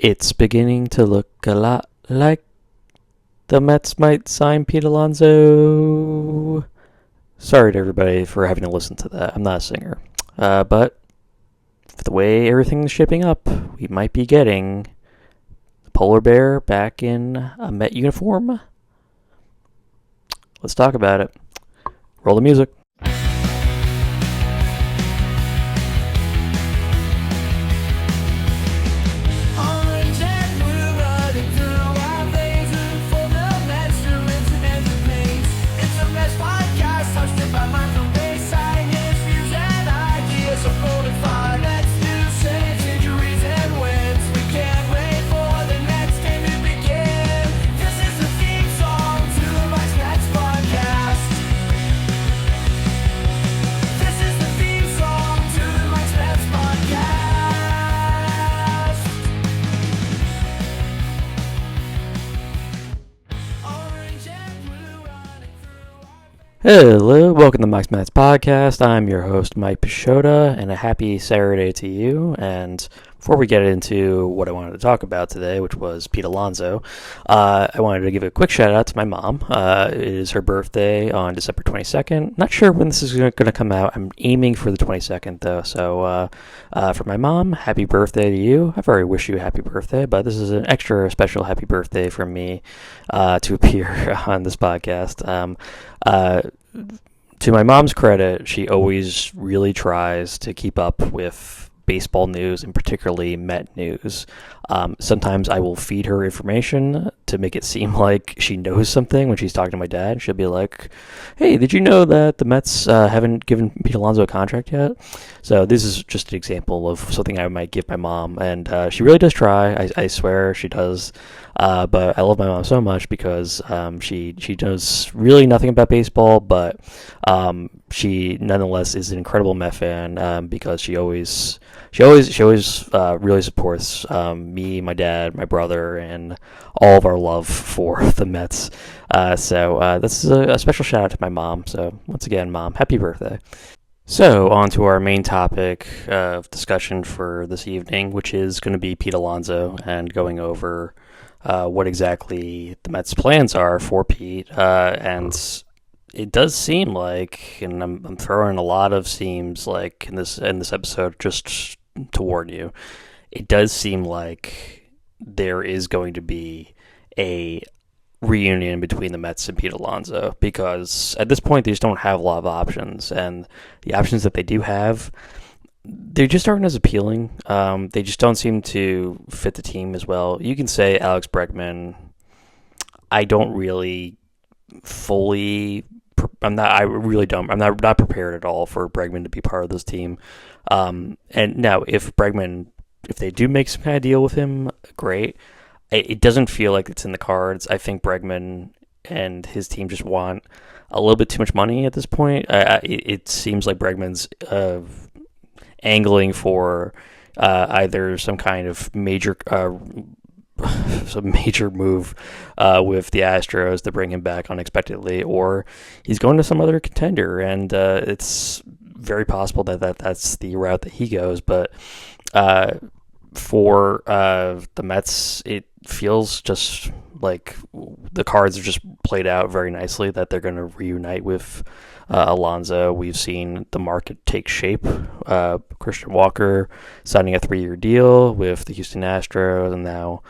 It's beginning to look a lot like the Mets might sign Pete Alonso. Sorry to everybody for having to listen to that. I'm not a singer. But the way everything's shaping up, we might be getting the polar bear back in a Met uniform. Let's talk about it. Roll the music. Hello, welcome to Mike's METS podcast. I'm your host, Mike Pashota, and a happy Saturday to you. And before we get into what I wanted to talk about today, which was Pete Alonso, I wanted to give a quick shout out to my mom. It is her birthday on December 22nd. Not sure when this is going to come out. I'm aiming for the 22nd, though. So for my mom, happy birthday to you. I've already wished you a happy birthday, but this is an extra special happy birthday from me to appear on this podcast. To my mom's credit, she always really tries to keep up with baseball news and particularly Met news. Sometimes I will feed her information to make it seem like she knows something when she's talking to my dad. She'll be like, hey, did you know that the Mets haven't given Pete Alonso a contract yet? So this is just an example of something I might give my mom, and she really does try. I swear she does. But I love my mom so much because she knows really nothing about baseball, but she nonetheless is an incredible Met fan because she always really supports me, my dad, my brother, and all of our love for the Mets. So this is a special shout out to my mom. So once again, Mom, happy birthday. So on to our main topic of discussion for this evening, which is going to be Pete Alonso and going over what exactly the Mets' plans are for Pete. And it does seem like, and I'm throwing a lot of seams like in this episode just to warn you, it does seem like there is going to be a reunion between the Mets and Pete Alonso, because at this point they just don't have a lot of options, and the options that they do have, they just aren't as appealing. They just don't seem to fit the team as well. You can say Alex Bregman. I don't really fully. I'm not prepared at all for Bregman to be part of this team. And now, if they do make some kind of deal with him, great. It doesn't feel like it's in the cards. I think Bregman and his team just want a little bit too much money at this point. It seems like Bregman's angling for either some kind of major move with the Astros to bring him back unexpectedly, or he's going to some other contender, and it's very possible that's the route that he goes. But for the Mets, it feels just like the cards are just played out very nicely that they're going to reunite with Alonso. We've seen the market take shape. Christian Walker signing a 3-year deal with the Houston Astros, and now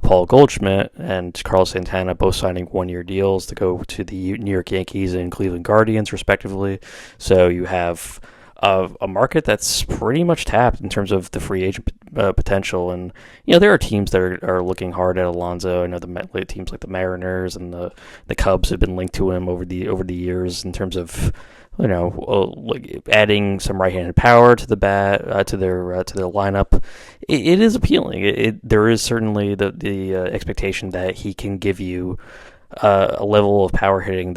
Paul Goldschmidt and Carlos Santana both signing 1-year deals to go to the New York Yankees and Cleveland Guardians, respectively. So you have a market that's pretty much tapped in terms of the free agent potential. And, there are teams that are looking hard at Alonso. I know the teams like the Mariners and the Cubs have been linked to him over the years in terms of, like adding some right-handed power to the bat, to their lineup. It is appealing. There is certainly the expectation that he can give you a level of power hitting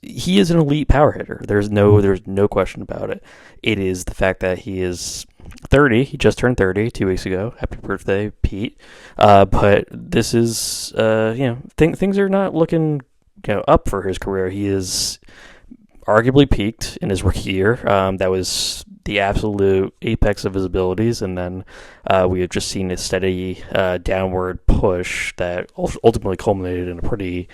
he is an elite power hitter. There's no question about it. It is the fact that he is 30. He just turned 30 2 weeks ago. Happy birthday, Pete. But this is, things are not looking, up for his career. He is arguably peaked in his rookie year. That was the absolute apex of his abilities, and then we have just seen a steady downward push that ultimately culminated in a pretty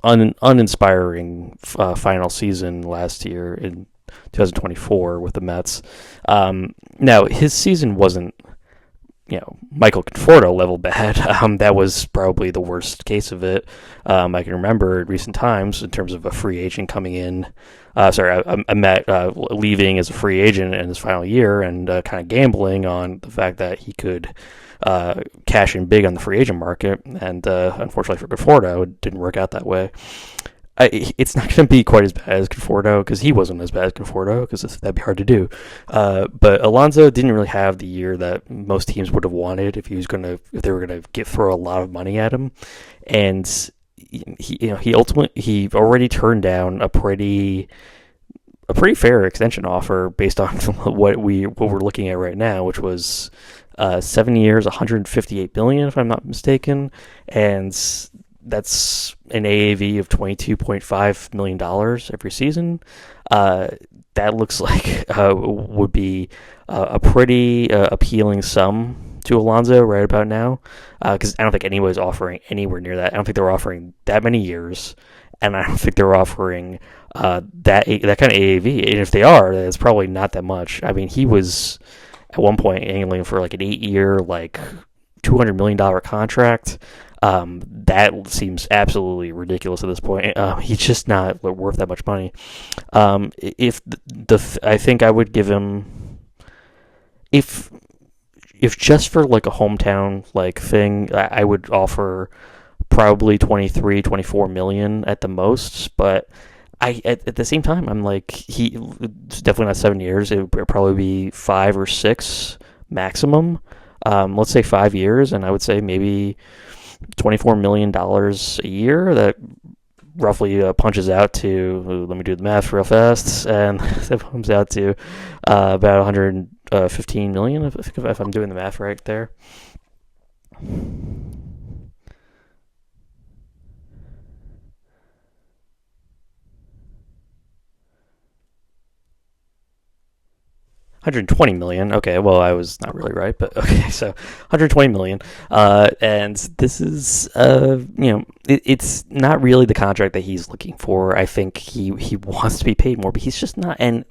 uninspiring final season last year in 2024 with the Mets. Now, his season wasn't, Michael Conforto level bad. That was probably the worst case of it. I can remember in recent times in terms of a free agent coming in. I met leaving as a free agent in his final year and kind of gambling on the fact that he could cash in big on the free agent market. And unfortunately for Conforto, it didn't work out that way. It's not going to be quite as bad as Conforto because he wasn't as bad as Conforto because that'd be hard to do. But Alonso didn't really have the year that most teams would have wanted if they were going to throw a lot of money at him, and he already turned down a pretty fair extension offer based on what we're looking at right now, which was 7 years, $158 million, if I'm not mistaken, and that's an AAV of $22.5 million every season. That looks like would be a pretty appealing sum to Alonso right about now, because I don't think anybody's offering anywhere near that. I don't think they're offering that many years, and I don't think they're offering that kind of AAV. And if they are, it's probably not that much. I mean, he was at one point angling for like an 8-year, like $200 million contract. That seems absolutely ridiculous at this point. He's just not worth that much money. I think I would give him, if just for like a hometown like thing, I would offer probably 23, 24 million at the most. But at the same time, I'm like, it's definitely not 7 years. It would probably be 5 or 6 maximum. Let's say 5 years, and I would say maybe $24 million a year. That roughly punches out to, let me do the math real fast, and that comes out to about 115 million, if I'm doing the math right there. 120 million. Okay, well, I was not really right, but okay, so 120 million. And this is, it's not really the contract that he's looking for. I think he wants to be paid more, but he's just not. And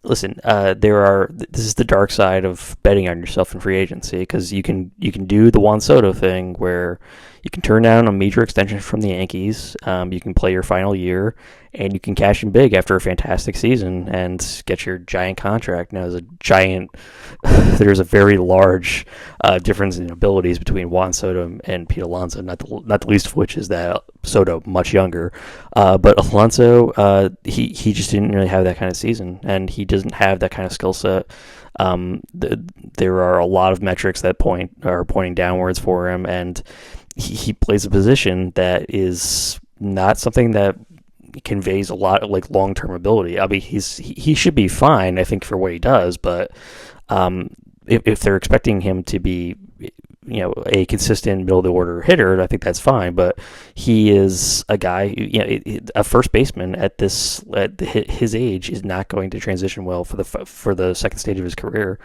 listen, this is the dark side of betting on yourself in free agency, because you can do the Juan Soto thing where you can turn down a major extension from the Yankees. You can play your final year, and you can cash in big after a fantastic season and get your giant contract. Now, there's a very large difference in abilities between Juan Soto and Pete Alonso, not the least of which is that Soto much younger. But Alonso, he just didn't really have that kind of season, and he doesn't have that kind of skill set. There are a lot of metrics that are pointing downwards for him, and he plays a position that is not something that conveys a lot of like long-term ability. I mean, he should be fine, I think, for what he does, but if they're expecting him to be, a consistent middle-of-the-order hitter, I think that's fine. But he is a guy, a first baseman at his age is not going to transition well for the second stage of his career.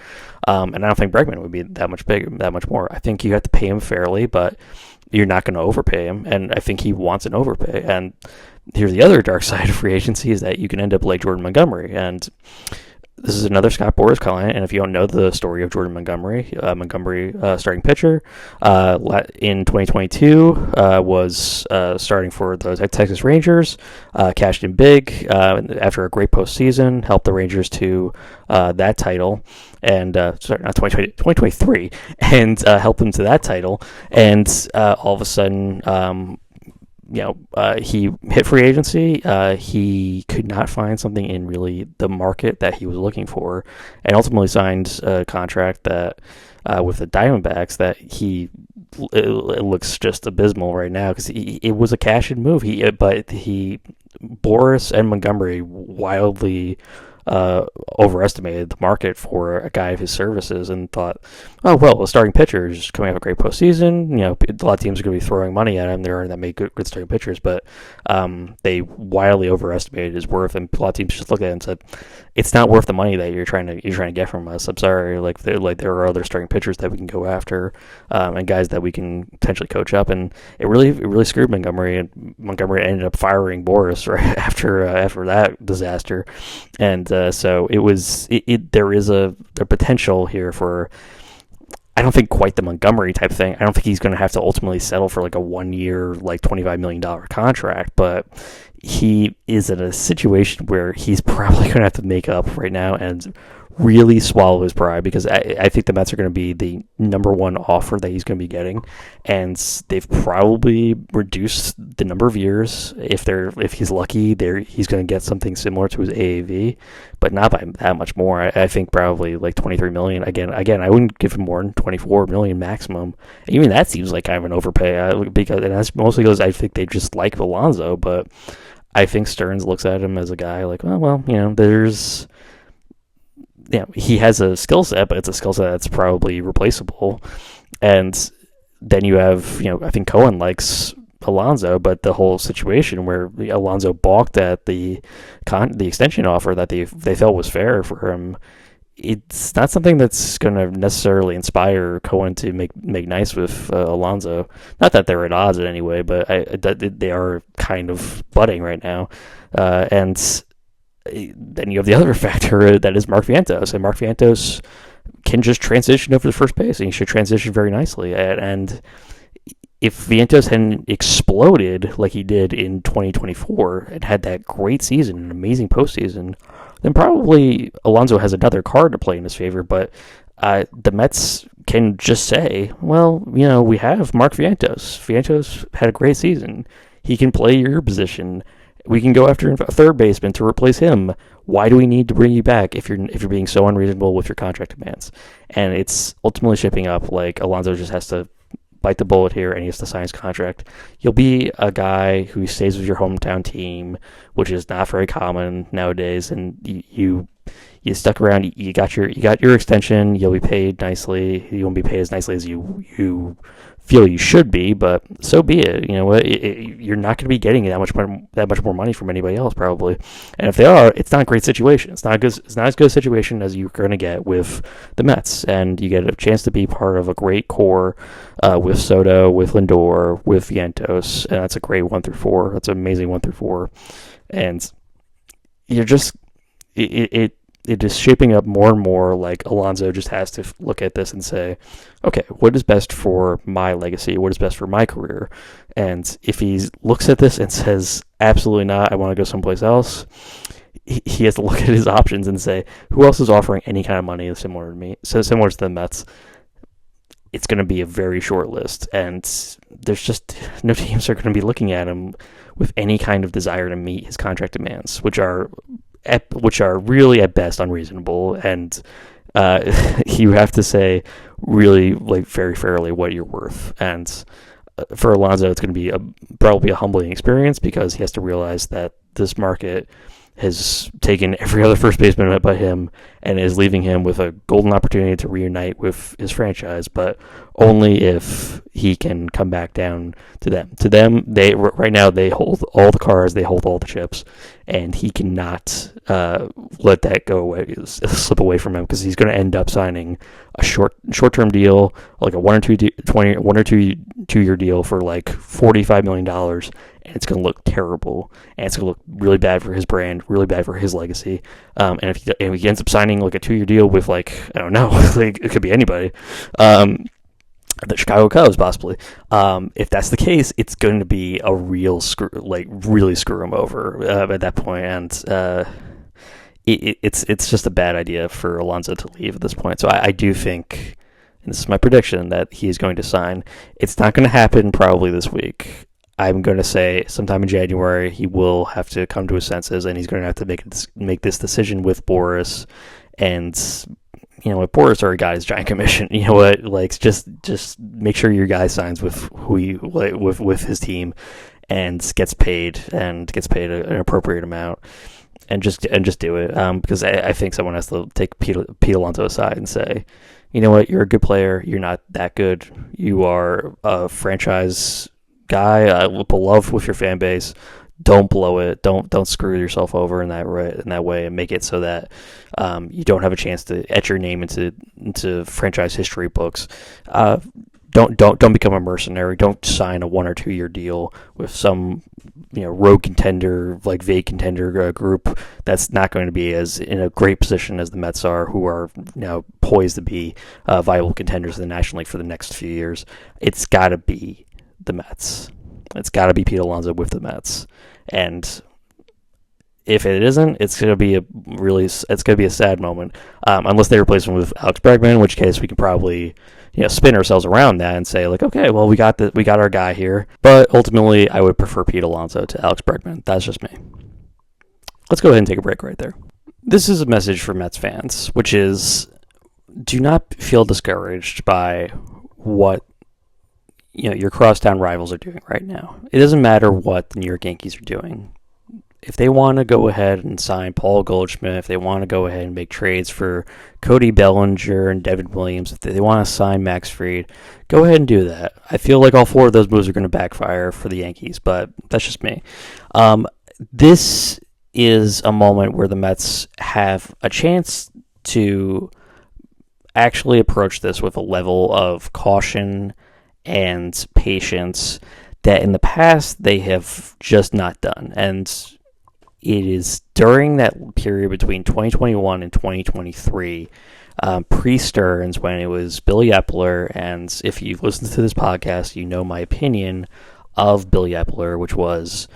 And I don't think Bregman would be that much bigger, that much more. I think you have to pay him fairly, but you're not going to overpay him. And I think he wants an overpay. And here's the other dark side of free agency is that you can end up like Jordan Montgomery. And this is another Scott Boras client, and if you don't know the story of Jordan Montgomery, starting pitcher, in 2022 was starting for the Texas Rangers, cashed in big after a great postseason, helped the Rangers to that title, and not 2023, and helped them to that title, and all of a sudden, he hit free agency. He could not find something in really the market that he was looking for, and ultimately signed a contract that with the Diamondbacks that it looks just abysmal right now because it was a cash-in move. Boras and Montgomery wildly overestimated the market for a guy of his services and thought, oh, well, a starting pitcher is coming off a great postseason. A lot of teams are going to be throwing money at him. There aren't that many good starting pitchers, but they wildly overestimated his worth, and a lot of teams just looked at it and said, it's not worth the money that you're trying to get from us. I'm sorry, there are other starting pitchers that we can go after, and guys that we can potentially coach up, and it really screwed Montgomery, and Montgomery ended up firing Boris right after that disaster, and so there is a potential here for, I don't think quite the Montgomery type thing. I don't think he's going to have to ultimately settle for like a 1 year, like $25 million contract, but he is in a situation where he's probably going to have to make up right now and really swallow his pride, because I think the Mets are going to be the number one offer that he's going to be getting, and they've probably reduced the number of years. If he's lucky, he's going to get something similar to his AAV, but not by that much more. I think probably like $23 million. Again, I wouldn't give him more than $24 million maximum. Even that seems like kind of an overpay, because, and that's mostly because I think they just like Alonso, but I think Stearns looks at him as a guy like, well, he has a skill set, but it's a skill set that's probably replaceable. And then you have, I think Cohen likes Alonso, but the whole situation where Alonso balked at the extension offer that they felt was fair for him, it's not something that's going to necessarily inspire Cohen to make nice with Alonso. Not that they're at odds in any way, but they are kind of budding right now. And then you have the other factor that is Mark Vientos, and Mark Vientos can just transition over to first base, and he should transition very nicely. And if Vientos hadn't exploded like he did in 2024 and had that great season, an amazing postseason, then probably Alonso has another card to play in his favor. But the Mets can just say, well, we have Mark Vientos. Vientos had a great season. He can play your position. We can go after a third baseman to replace him. Why do we need to bring you back if you're being so unreasonable with your contract demands? And it's ultimately shaping up like Alonso just has to bite the bullet here, and he has to sign his contract. You'll be a guy who stays with your hometown team, which is not very common nowadays, and you stuck around. You got your extension. You'll be paid nicely. You won't be paid as nicely as you feel you should be, but so be it. You know what? You're not going to be getting that much more money from anybody else probably. And if they are, it's not a great situation. It's not as good a situation as you're going to get with the Mets, and you get a chance to be part of a great core with Soto, with Lindor, with Vientos, and that's a great 1 through 4. That's an amazing 1 through 4, and you're just it is shaping up more and more like Alonso just has to look at this and say, okay, what is best for my legacy? What is best for my career? And if he looks at this and says, absolutely not, I want to go someplace else, he has to look at his options and say, who else is offering any kind of money similar to me, so similar to the Mets? It's going to be a very short list, and there's just no teams are going to be looking at him with any kind of desire to meet his contract demands, which are really at best unreasonable, and you have to say really like very fairly what you're worth. And for Alonso, it's going to be probably a humbling experience, because he has to realize that this market has taken every other first baseman by him and is leaving him with a golden opportunity to reunite with his franchise, but only if he can come back down to them. To them, right now they hold all the cards, they hold all the chips, and he cannot let that go away, slip away from him, because he's going to end up signing a short-term deal, like a 1 or 2 year deal for like $45 million, and it's going to look terrible, and it's going to look really bad for his brand, really bad for his legacy. And if he ends up signing like a 2 year deal with like, I don't know, like it could be anybody, the Chicago Cubs possibly. If that's the case, it's going to be a real really screw him over at that point, and it's just a bad idea for Alonso to leave at this point. So I do think, and this is my prediction, that he is going to sign. It's not going to happen probably this week. I'm going to say sometime in January he will have to come to his senses, and he's going to have to make this decision with Boris. And if Boris already got his giant commission, you know what? Like just make sure your guy signs with with his team and gets paid an appropriate amount. and just do it. Because I think someone has to take Pete Alonso aside and say, you know what, you're a good player. You're not that good. You are a franchise guy, beloved with your fan base. Don't blow it. Don't screw yourself over in that way, and make it so that you don't have a chance to etch your name into franchise history books. Don't become a mercenary. Don't sign a 1 or 2 year deal with some rogue contender, like vague contender group that's not going to be as in a great position as the Mets are, who are now poised to be viable contenders in the National League for the next few years. It's got to be the Mets. It's got to be Pete Alonso with the Mets. And if it isn't, it's going to be a sad moment, unless they replace him with Alex Bregman, in which case we can probably spin ourselves around that and say, like, okay, well, we got our guy here. But ultimately, I would prefer Pete Alonso to Alex Bregman. That's just me. Let's go ahead and take a break right there. This is a message for Mets fans, which is, do not feel discouraged by what your crosstown rivals are doing right now. It doesn't matter what the New York Yankees are doing. If they want to go ahead and sign Paul Goldschmidt, if they want to go ahead and make trades for Cody Bellinger and Devin Williams, if they want to sign Max Fried, go ahead and do that. I feel like all 4 of those moves are going to backfire for the Yankees, but that's just me. This is a moment where the Mets have a chance to actually approach this with a level of caution and patience that in the past they have just not done. And it is during that period between 2021 and 2023, pre-Stearns, when it was Billy Epler, and if you've listened to this podcast, you know my opinion of Billy Epler, which was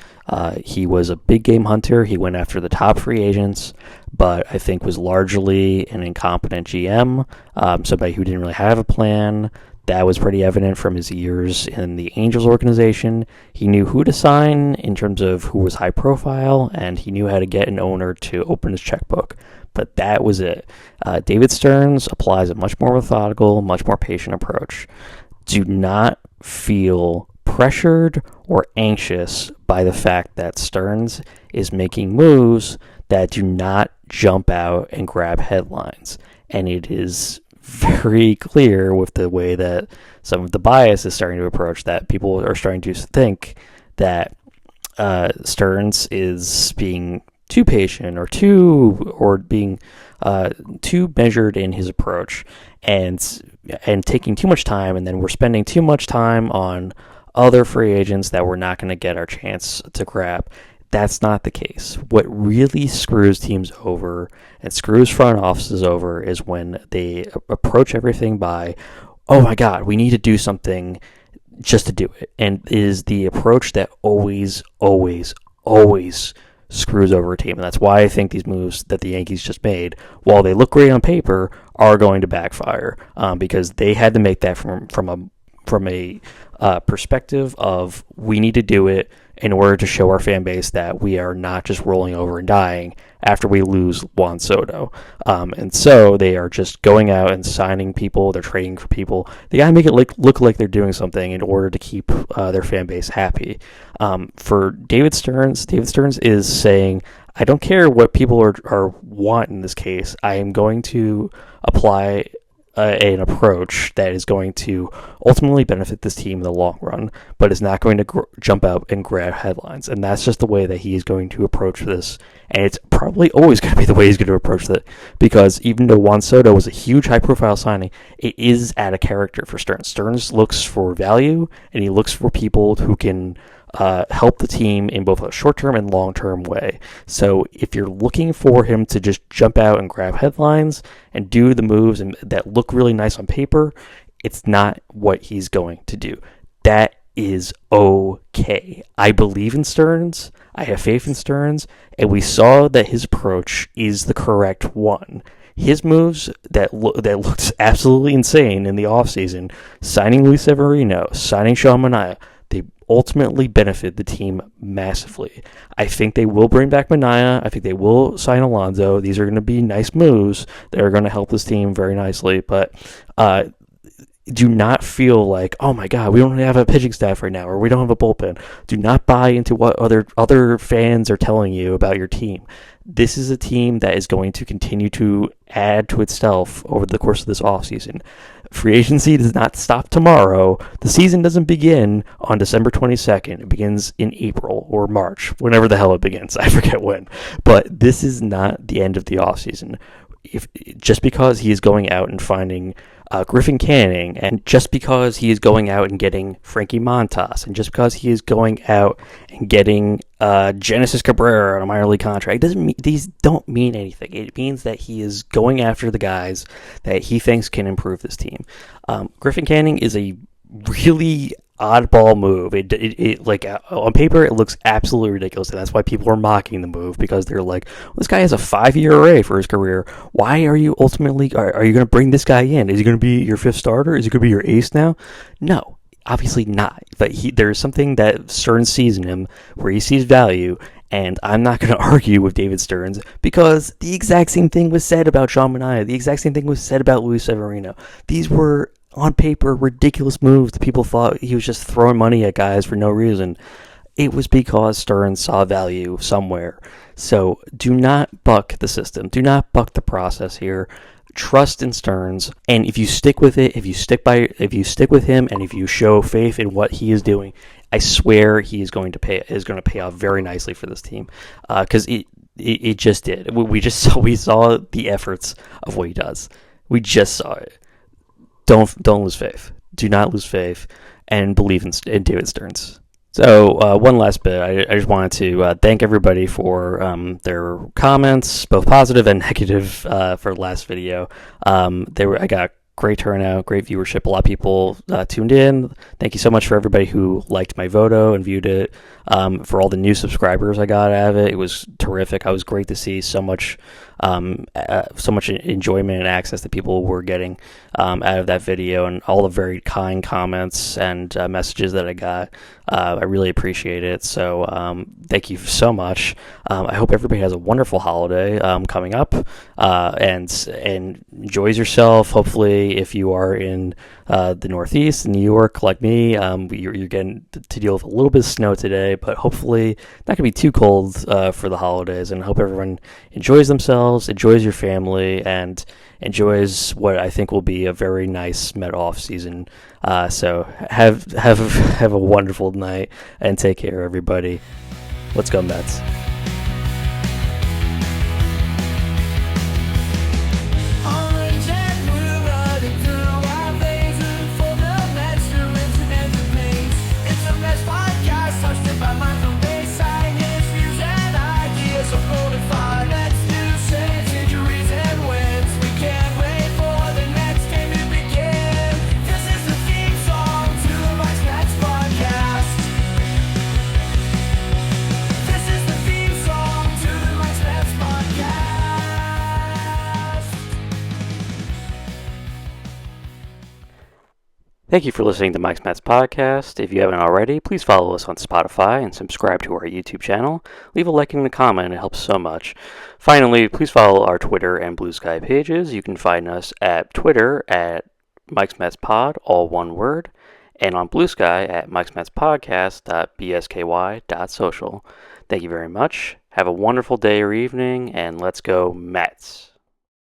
he was a big game hunter. He went after the top free agents, but I think was largely an incompetent GM, somebody who didn't really have a plan. That was pretty evident from his years in the Angels organization. He knew who to sign in terms of who was high profile, and he knew how to get an owner to open his checkbook. But that was it. David Stearns applies a much more methodical, much more patient approach. Do not feel pressured or anxious by the fact that Stearns is making moves that do not jump out and grab headlines. And it is very clear with the way that some of the bias is starting to approach that people are starting to think that Stearns is being too patient or being too measured in his approach and taking too much time, and then we're spending too much time on other free agents that we're not going to get our chance to grab. That's not the case. What really screws teams over and screws front offices over is when they approach everything by, oh my God, we need to do something just to do it. And it is the approach that always, always, always screws over a team. And that's why I think these moves that the Yankees just made, while they look great on paper, are going to backfire because they had to make that from a perspective of we need to do it in order to show our fan base that we are not just rolling over and dying after we lose Juan Soto. And so they are just going out and signing people. They're trading for people. They got to make it look like they're doing something in order to keep their fan base happy. For David Stearns is saying, I don't care what people are want in this case. I am going to apply an approach that is going to ultimately benefit this team in the long run, but is not going to jump out and grab headlines. And that's just the way that he is going to approach this. And it's probably always going to be the way he's going to approach that, because even though Juan Soto was a huge high-profile signing, it is out of character for Stearns. Stearns looks for value, and he looks for people who can help the team in both a short-term and long-term way. So if you're looking for him to just jump out and grab headlines and do the moves that look really nice on paper, it's not what he's going to do. That is okay. I believe in Stearns. I have faith in Stearns, and we saw that his approach is the correct one. His moves that looked absolutely insane in the offseason, signing Luis Severino, signing Sean Manaea, they ultimately benefit the team massively. I think they will bring back Manaea. I think they will sign Alonso. These are going to be nice moves that are going to help this team very nicely. But do not feel like, oh my God, we don't have a pitching staff right now, or we don't have a bullpen. Do not buy into what other fans are telling you about your team. This is a team that is going to continue to add to itself over the course of this offseason. Free agency does not stop tomorrow. The season doesn't begin on December 22nd. It begins in April or March, whenever the hell it begins. I forget when. But this is not the end of the offseason. Just because he is going out and finding Griffin Canning, and just because he is going out and getting Frankie Montas, and just because he is going out and getting Genesis Cabrera on a minor league contract, these don't mean anything. It means that he is going after the guys that he thinks can improve this team. Griffin Canning is a really oddball move. It like on paper it looks absolutely ridiculous, and that's why people are mocking the move, because they're like, well, this guy has a 5-year ERA for his career. Why are you ultimately are you going to bring this guy in? Is he going to be your fifth starter? Is he going to be your ace now? No, obviously not. But there's something that Stearns sees in him where he sees value, and I'm not going to argue with David Stearns, because the exact same thing was said about Sean Manaea. The exact same thing was said about Luis Severino. These were, on paper, ridiculous moves that people thought he was just throwing money at guys for no reason. It was because Stearns saw value somewhere. So do not buck the system. Do not buck the process here. Trust in Stearns, and if you stick with it, if you stick with him, and if you show faith in what he is doing, I swear he is going to pay off very nicely for this team, because it just did. We saw the efforts of what he does. We just saw it. Don't lose faith. Do not lose faith, and believe in David Stearns. So one last bit, I just wanted to thank everybody for their comments, both positive and negative, for the last video. I got great turnout, great viewership. A lot of people tuned in. Thank you so much for everybody who liked my photo and viewed it. For all the new subscribers I got out of it, it was terrific. It was great to see so much enjoyment and access that people were getting out of that video, and all the very kind comments and messages that I got. I really appreciate it. So thank you so much. I hope everybody has a wonderful holiday coming up, and enjoys yourself. Hopefully, if you are in the Northeast, in New York, like me, you're getting to deal with a little bit of snow today, but hopefully not going to be too cold for the holidays. And I hope everyone enjoys themselves, enjoys your family, and enjoys what I think will be a very nice Met off season. So have a wonderful night, and take care, everybody. Let's go, Mets. Thank you for listening to Mike's Mets Podcast. If you haven't already, please follow us on Spotify and subscribe to our YouTube channel. Leave a like and a comment, it helps so much. Finally, please follow our Twitter and Blue Sky pages. You can find us at Twitter at Mike's Mets Pod, all one word, and on Blue Sky at Mike's Mets Podcast.bsky.social. Thank you very much. Have a wonderful day or evening, and let's go Mets.